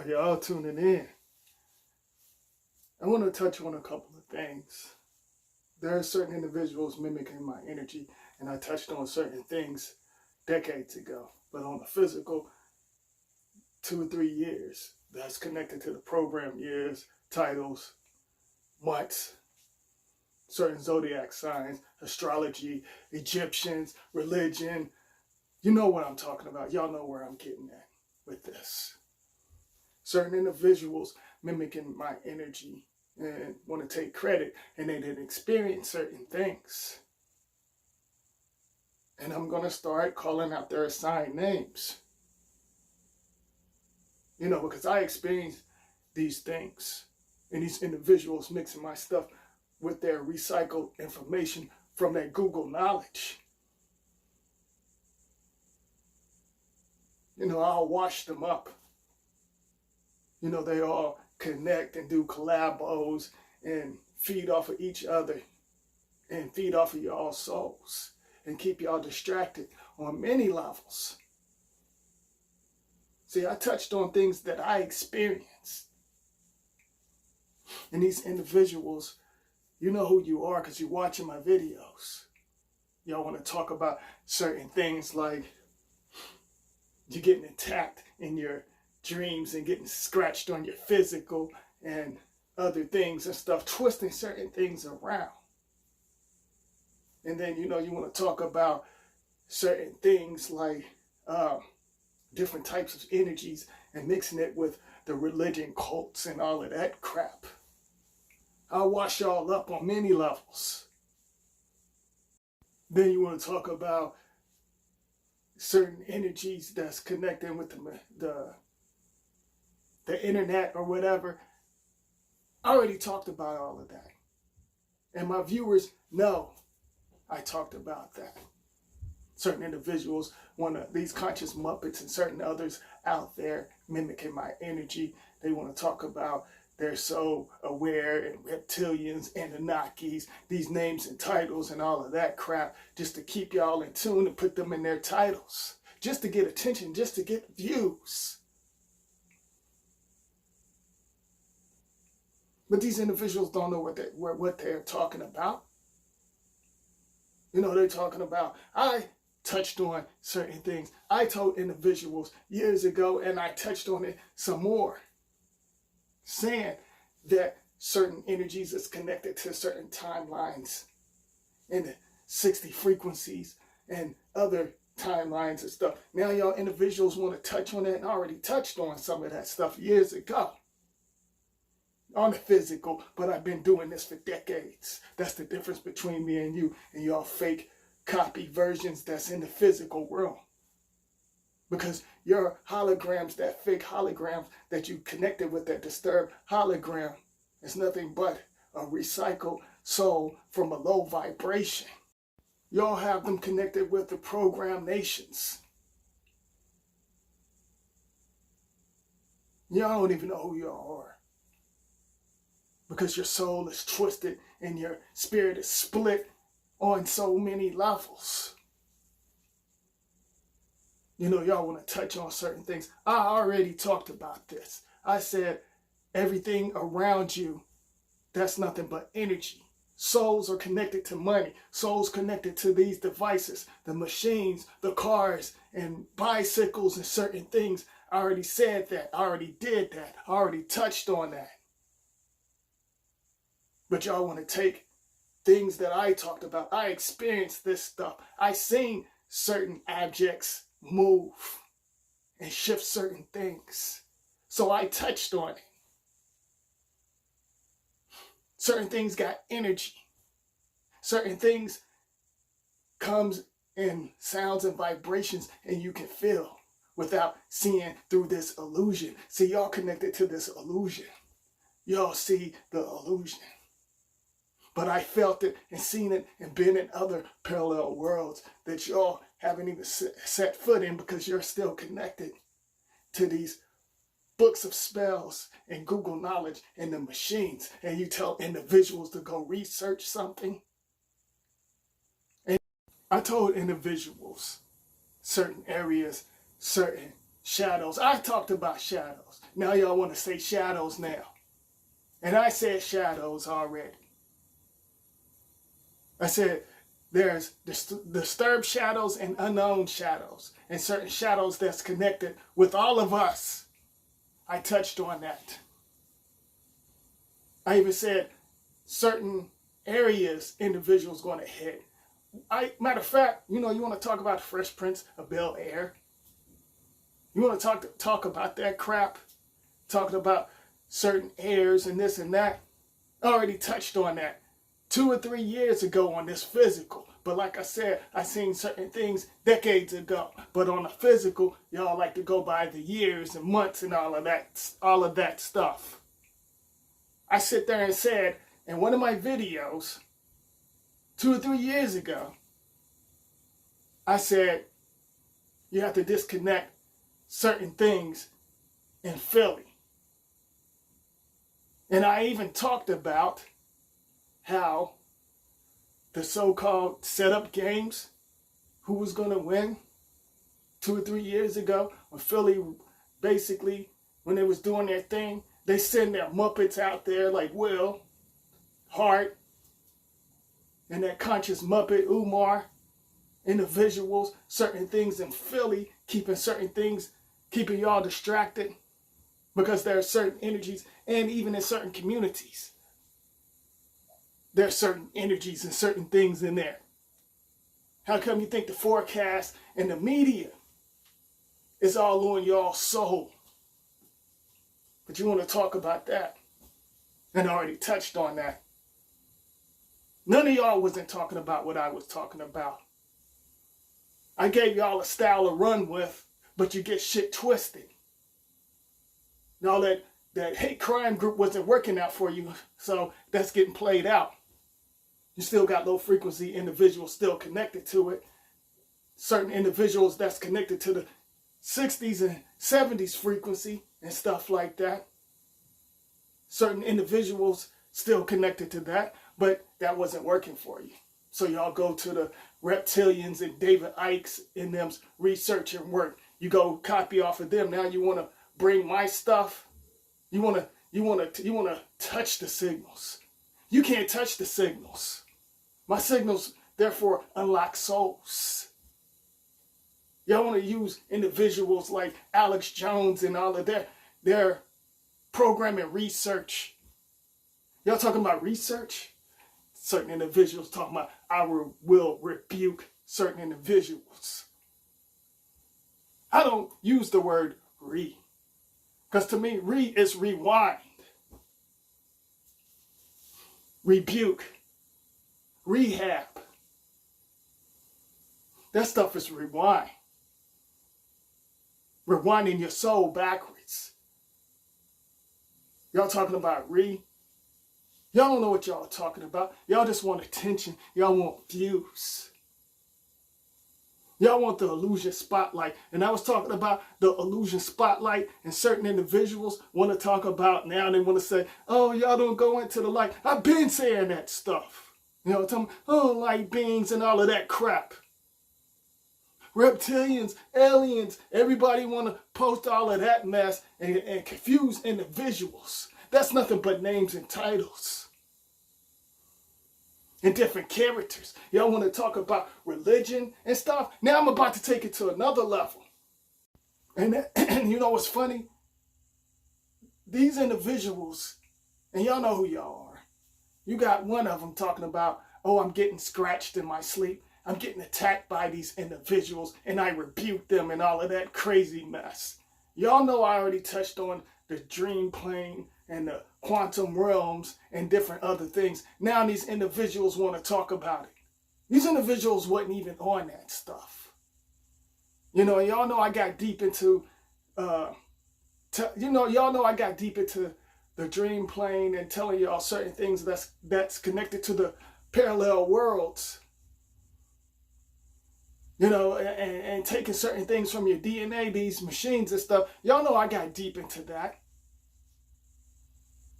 y'all tuning in. I want to touch on a couple of things. There are certain individuals mimicking my energy, and I touched on certain things decades ago. But on the physical, 2 or 3 years, that's connected to the program years, titles, months, certain zodiac signs, astrology, Egyptians, religion. You know what I'm talking about. Y'all know where I'm getting at with this. Certain individuals mimicking my energy and want to take credit, and they didn't experience certain things. And I'm going to start calling out their assigned names. Because I experienced these things, and these individuals mixing my stuff with their recycled information from their Google knowledge. I'll wash them up. They all connect and do collabos and feed off of each other and feed off of y'all's souls and keep y'all distracted on many levels. See, I touched on things that I experienced. And these individuals, you know who you are because you're watching my videos. Y'all want to talk about certain things like you're getting attacked in your dreams and getting scratched on your physical and other things and stuff, twisting certain things around. And then, you want to talk about certain things like different types of energies and mixing it with the religion cults and all of that crap. I'll wash y'all up on many levels. Then you want to talk about certain energies that's connecting with the internet or whatever. I already talked about all of that. And my viewers know I talked about that. Certain individuals these conscious Muppets and certain others out there mimicking my energy. They want to talk about they're so aware and reptilians, Anunnakis, these names and titles and all of that crap just to keep y'all in tune and put them in their titles. Just to get attention, just to get views. But these individuals don't know what they're talking about. They're talking about, I touched on certain things. I told individuals years ago, and I touched on it some more, saying that certain energies is connected to certain timelines and the 60 frequencies and other timelines and stuff. Now y'all individuals want to touch on that, and I already touched on some of that stuff years ago on the physical, but I've been doing this for decades. That's the difference between me and you and y'all fake copy versions that's in the physical world. Because your holograms, that fake holograms that you connected with, that disturbed hologram, is nothing but a recycled soul from a low vibration. Y'all have them connected with the program nations. Y'all don't even know who y'all are. Because your soul is twisted and your spirit is split on so many levels. Y'all want to touch on certain things. I already talked about this. I said everything around you, that's nothing but energy. Souls are connected to money. Souls connected to these devices, the machines, the cars, and bicycles and certain things. I already said that. I already did that. I already touched on that. But y'all want to take things that I talked about. I experienced this stuff. I seen certain objects move and shift certain things. So I touched on it. Certain things got energy. Certain things comes in sounds and vibrations, and you can feel without seeing through this illusion. See, y'all connected to this illusion. Y'all see the illusion. But I felt it and seen it and been in other parallel worlds that y'all haven't even set foot in because you're still connected to these books of spells and Google knowledge and the machines. And you tell individuals to go research something. And I told individuals certain areas, certain shadows. I talked about shadows. Now y'all want to say shadows now. And I said shadows already. I said there's disturbed shadows and unknown shadows, and certain shadows that's connected with all of us. I touched on that. I even said certain areas individuals going to hit. Matter of fact, you want to talk about the Fresh Prince of Bel-Air. You want to talk about that crap, talking about certain airs and this and that. I already touched on that 2 or 3 years ago on this physical. But like I said, I seen certain things decades ago. But on the physical, y'all like to go by the years and months and all of that stuff. I sit there and said in one of my videos 2 or 3 years ago, I said you have to disconnect certain things in Philly. And I even talked about how the so-called setup games, who was going to win 2 or 3 years ago, when Philly basically, when they was doing their thing, they send their Muppets out there like Will, Hart, and that conscious Muppet, Umar, individuals, certain things in Philly, keeping y'all distracted because there are certain energies, and even in certain communities, there are certain energies and certain things in there. How come you think the forecast and the media is all on y'all's soul? But you want to talk about that. And I already touched on that. None of y'all wasn't talking about what I was talking about. I gave y'all a style to run with, but you get shit twisted. Now that hate crime group wasn't working out for you, so that's getting played out. You still got low frequency individuals still connected to it. Certain individuals that's connected to the 60s and 70s frequency and stuff like that. Certain individuals still connected to that, but that wasn't working for you. So y'all go to the reptilians and David Icke's in them's research and work. You go copy off of them. Now you want to bring my stuff. You want to touch the signals. You can't touch the signals. My signals, therefore, unlock souls. Y'all want to use individuals like Alex Jones and all of their programming research. Y'all talking about research? Certain individuals talking about I will rebuke certain individuals. I don't use the word re. Because to me, re is rewind. Rebuke. Rehab. That stuff is rewind. Rewinding your soul backwards. Y'all talking about re? Y'all don't know what y'all are talking about. Y'all just want attention. Y'all want views. Y'all want the illusion spotlight. And I was talking about the illusion spotlight, and certain individuals want to talk about now. They want to say, oh, y'all don't go into the light. I've been saying that stuff. Talking, oh, light beings and all of that crap. Reptilians, aliens, everybody want to post all of that mess and confuse individuals. That's nothing but names and titles. And different characters. Y'all want to talk about religion and stuff? Now I'm about to take it to another level. And you know what's funny? These individuals, and y'all know who y'all are. You got one of them talking about, oh, I'm getting scratched in my sleep. I'm getting attacked by these individuals and I rebuke them and all of that crazy mess. Y'all know I already touched on the dream plane and the quantum realms and different other things. Now these individuals want to talk about it. These individuals wasn't even on that stuff. Y'all know I got deep into, y'all know I got deep into the dream plane and telling y'all certain things that's connected to the parallel worlds. And taking certain things from your DNA, these machines and stuff. Y'all know I got deep into that.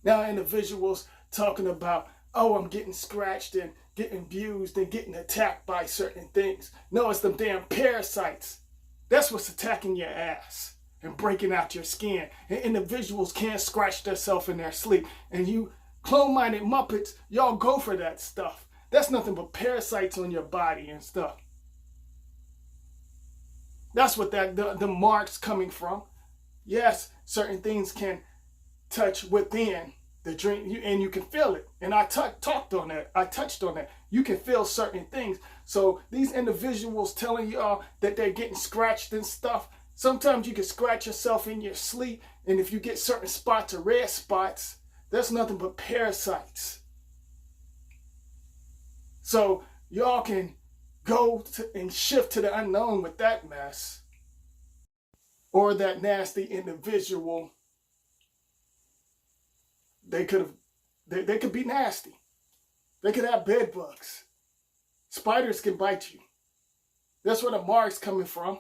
Now individuals talking about, oh, I'm getting scratched and getting abused and getting attacked by certain things. No, it's them damn parasites. That's what's attacking your ass. and breaking out your skin. And individuals can't scratch themselves in their sleep. And you clone-minded Muppets, y'all go for that stuff. That's nothing but parasites on your body and stuff. That's what the mark's coming from. Yes, certain things can touch within the dream, and you can feel it. And I talked on that. I touched on that. You can feel certain things. So these individuals telling y'all that they're getting scratched and stuff. Sometimes you can scratch yourself in your sleep, and if you get certain spots or red spots, that's nothing but parasites. So y'all can go and shift to the unknown with that mess, or that nasty individual. They could be nasty. They could have bed bugs. Spiders can bite you. That's where the mark's coming from.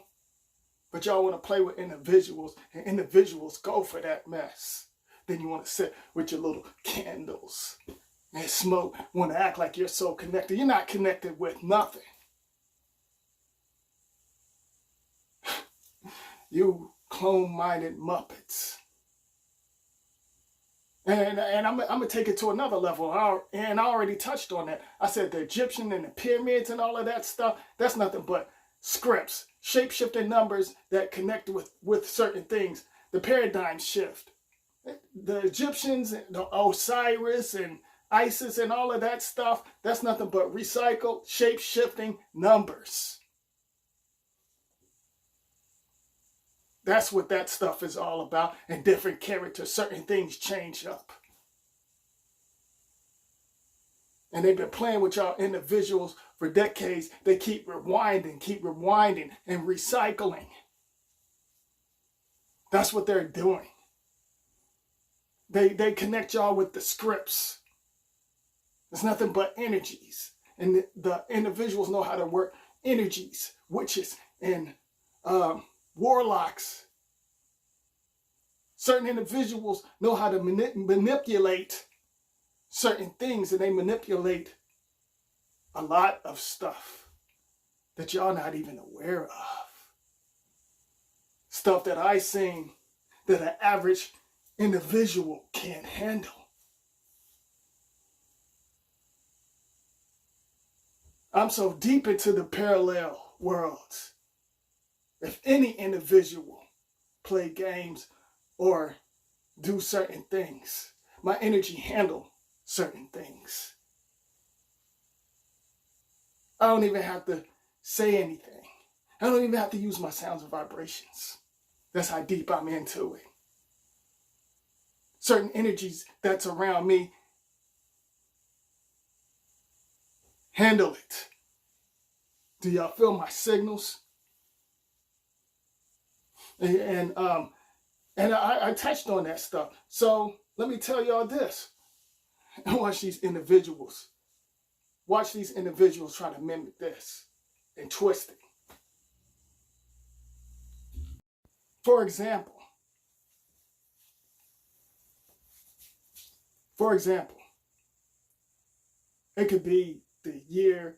But y'all want to play with individuals, and individuals go for that mess. Then you want to sit with your little candles and smoke, want to act like you're so connected. You're not connected with nothing. You clone-minded Muppets. And I'm going to take it to another level. And I already touched on that. I said the Egyptian and the pyramids and all of that stuff, that's nothing but scripts, shape-shifting numbers that connect with certain things. The paradigm shift. The Egyptians, the Osiris and Isis and all of that stuff, that's nothing but recycled, shape-shifting numbers. That's what that stuff is all about. And different characters, certain things change up. And they've been playing with y'all individuals for decades. They keep rewinding, and recycling. That's what they're doing. They connect y'all with the scripts. It's nothing but energies. And the individuals know how to work energies, witches, and warlocks. Certain individuals know how to manipulate certain things, and they manipulate a lot of stuff that y'all not even aware of. Stuff that I seen that an average individual can't handle. I'm so deep into the parallel worlds. If any individual play games or do certain things, my energy handle certain things. I don't even have to say anything. I don't even have to use my sounds and vibrations. That's how deep I'm into it. Certain energies that's around me, handle it. Do y'all feel my signals? And I touched on that stuff. So let me tell y'all this. Watch these individuals. Watch these individuals try to mimic this and twist it. For example, it could be the year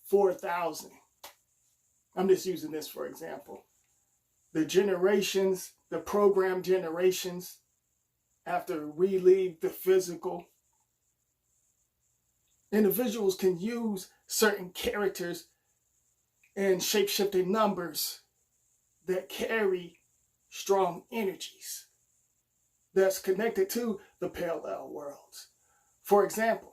4000. I'm just using this for example. The generations, the program generations, after we leave the physical, individuals can use certain characters and shape-shifting numbers that carry strong energies that's connected to the parallel worlds. For example,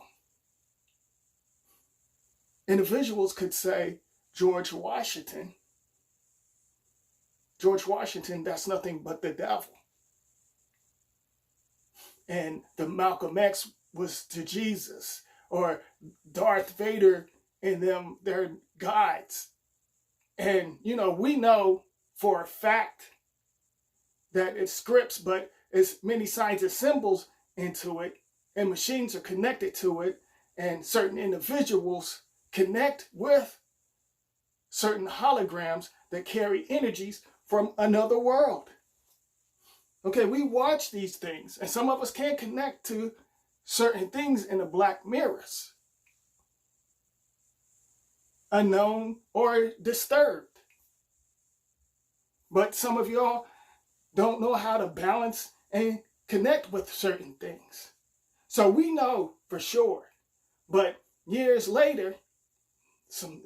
individuals could say George Washington, that's nothing but the devil. And the Malcolm X was to Jesus, or Darth Vader and them, they're gods. And, we know for a fact that it's scripts, but it's many signs and symbols into it, and machines are connected to it, and certain individuals connect with certain holograms that carry energies from another world. Okay, we watch these things, and some of us can't connect to certain things in the black mirrors. Unknown or disturbed. But some of y'all don't know how to balance and connect with certain things. So we know for sure. But years later, some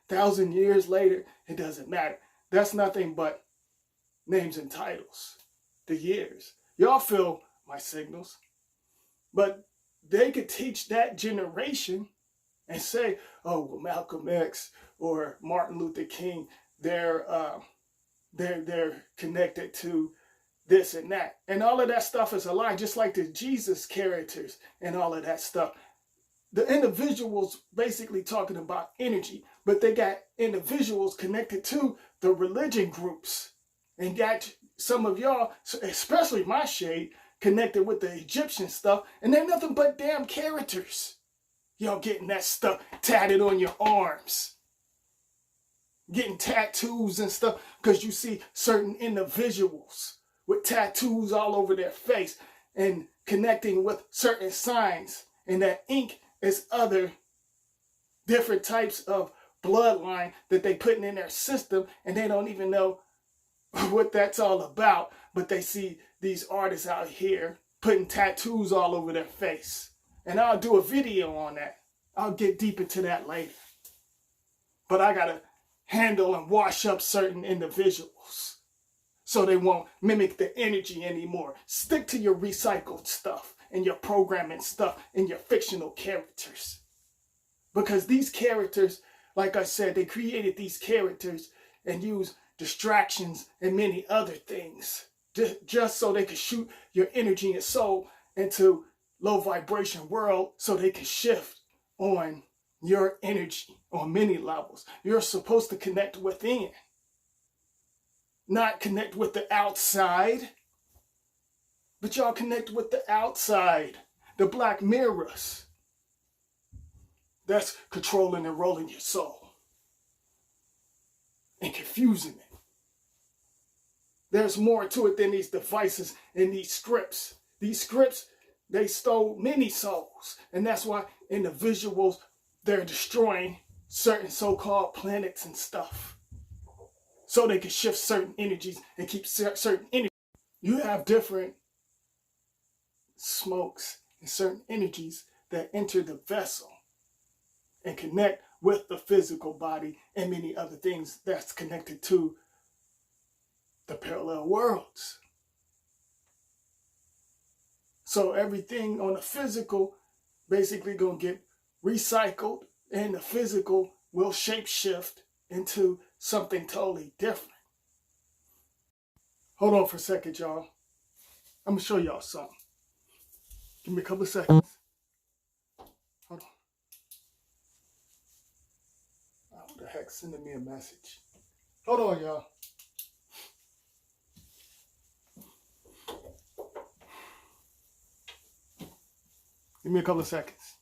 1,000 years later, it doesn't matter. That's nothing but names and titles. The years. Y'all feel my signals. But they could teach that generation and say, oh, well, Malcolm X or Martin Luther King, they're connected to this and that. And all of that stuff is a lie, just like the Jesus characters and all of that stuff. The individuals basically talking about energy, but they got individuals connected to the religion groups and got some of y'all, especially my shade, connected with the Egyptian stuff, and they're nothing but damn characters. Y'all getting that stuff tatted on your arms, getting tattoos and stuff, because you see certain individuals with tattoos all over their face and connecting with certain signs, and that ink is other different types of bloodline that they putting in their system, and they don't even know what that's all about, but they see these artists out here putting tattoos all over their face. And I'll do a video on that. I'll get deep into that later. But I gotta handle and wash up certain individuals so they won't mimic the energy anymore. Stick to your recycled stuff and your programming stuff and your fictional characters. Because these characters, like I said, they created these characters and use distractions and many other things just so they could shoot your energy and soul into low vibration world so they can shift on your energy on many levels. You're supposed to connect within, not connect with the outside. But y'all connect with the outside, the black mirrors. That's controlling and rolling your soul and confusing it. There's more to it than these devices and these scripts. These scripts, they stole many souls. And that's why in the visuals, they're destroying certain so-called planets and stuff. So they can shift certain energies and keep certain energies. You have different smokes and certain energies that enter the vessel and connect with the physical body and many other things that's connected to the parallel worlds. So everything on the physical basically gonna get recycled, and the physical will shapeshift into something totally different. Hold on for a second, y'all. I'm gonna show y'all something. Give me a couple of seconds. Hold on. Oh, who the heck's sending me a message? Hold on, y'all. Give me a couple of seconds.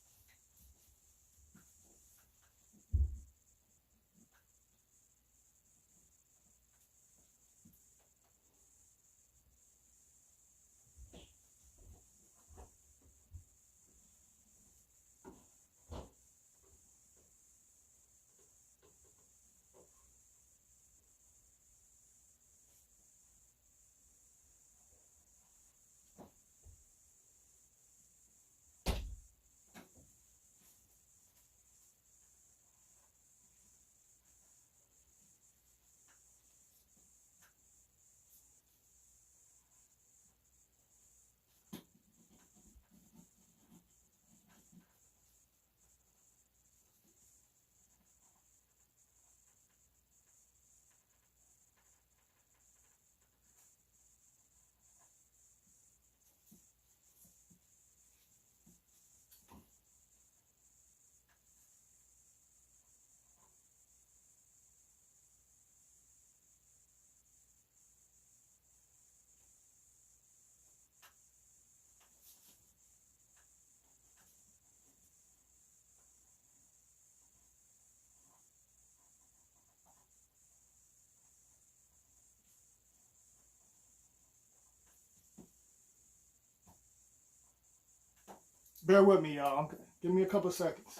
Bear with me, y'all. Okay. Give me a couple of seconds.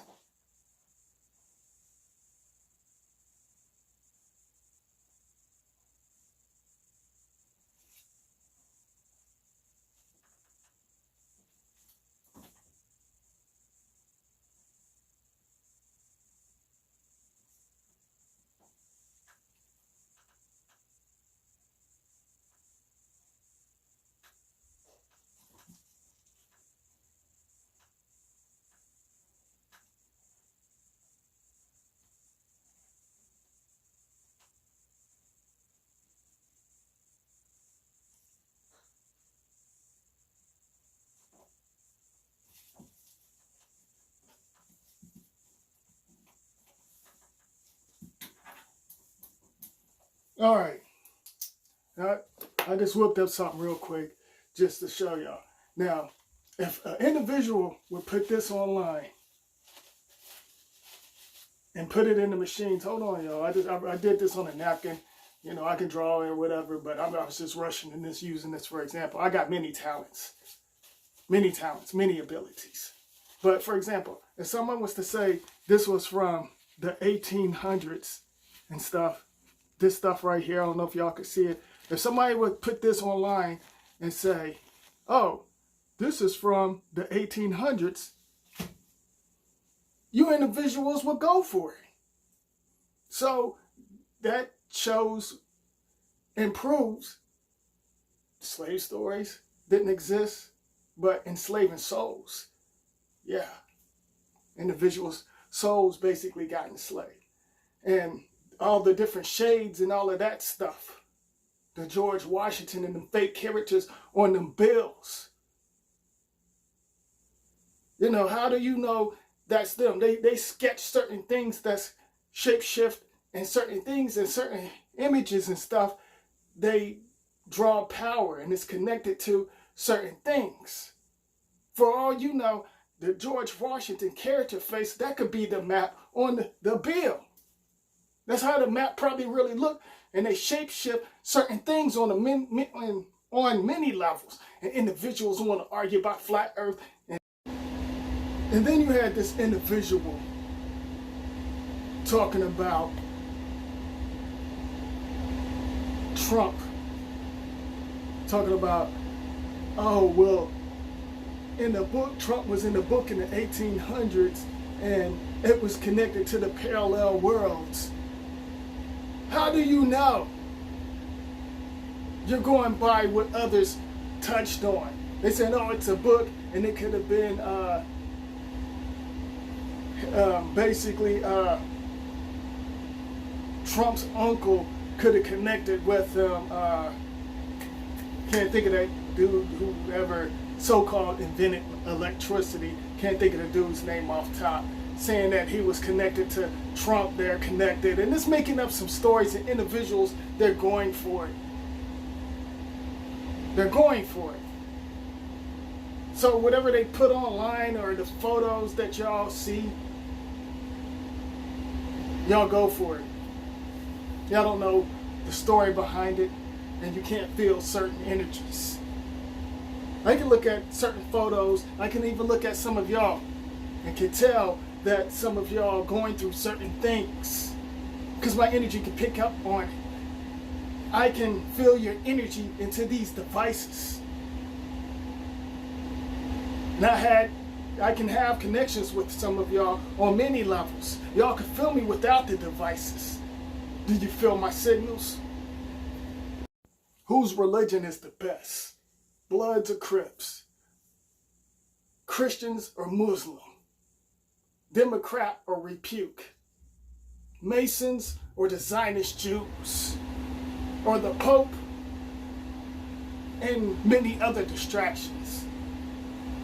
All right. I just whipped up something real quick just to show y'all. Now, if an individual would put this online and put it in the machines, hold on, y'all. I did this on a napkin. You know, I can draw or whatever, but I was just rushing in this, using this for example. I got many talents, many abilities. But for example, if someone was to say this was from the 1800s and stuff, this stuff right here, I don't know if y'all could see it. If somebody would put this online and say, oh, this is from the 1800s, you individuals would go for it. So that shows and proves slave stories didn't exist, but enslaving souls. Yeah. Individuals' souls basically got enslaved. And all the different shades and all of that stuff. The George Washington and them fake characters on them bills. You know, how do you know that's them? They sketch certain things that's shapeshift and certain things and certain images and stuff. They draw power and it's connected to certain things. For all you know, the George Washington character face, that could be the map on the bill. That's how the map probably really looked. And they shapeshift certain things on many levels. And individuals want to argue about flat earth. And then you had this individual talking about Trump. Talking about, oh, well, in the book, Trump was in the book in the 1800s and it was connected to the parallel worlds. How do you know? You're going by what others touched on. They said, oh, it's a book, and it could have been basically Trump's uncle could have connected with can't think of that dude whoever so-called invented electricity. Can't think of the dude's name off top. Saying that he was connected to Trump, they're connected. And it's making up some stories and individuals, they're going for it. They're going for it. So whatever they put online or the photos that y'all see, y'all go for it. Y'all don't know the story behind it, and you can't feel certain energies. I can look at certain photos, I can even look at some of y'all and can tell that some of y'all are going through certain things because my energy can pick up on it. I can feel your energy into these devices. And I can have connections with some of y'all on many levels. Y'all can feel me without the devices. Do you feel my signals? Whose religion is the best? Bloods or Crips? Christians or Muslim? Democrat or Repuke? Masons or the Zionist Jews? Or the Pope? And many other distractions.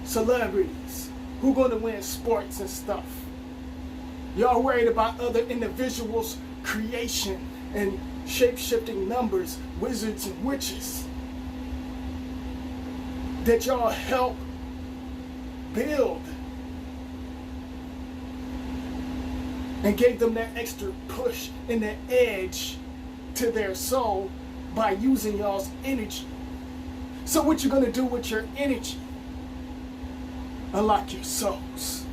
Celebrities. Who gonna win sports and stuff? Y'all worried about other individuals' creation and shape-shifting numbers, wizards and witches that y'all help build and gave them that extra push and that edge to their soul by using y'all's energy. So what you gonna do with your energy? Unlock your souls.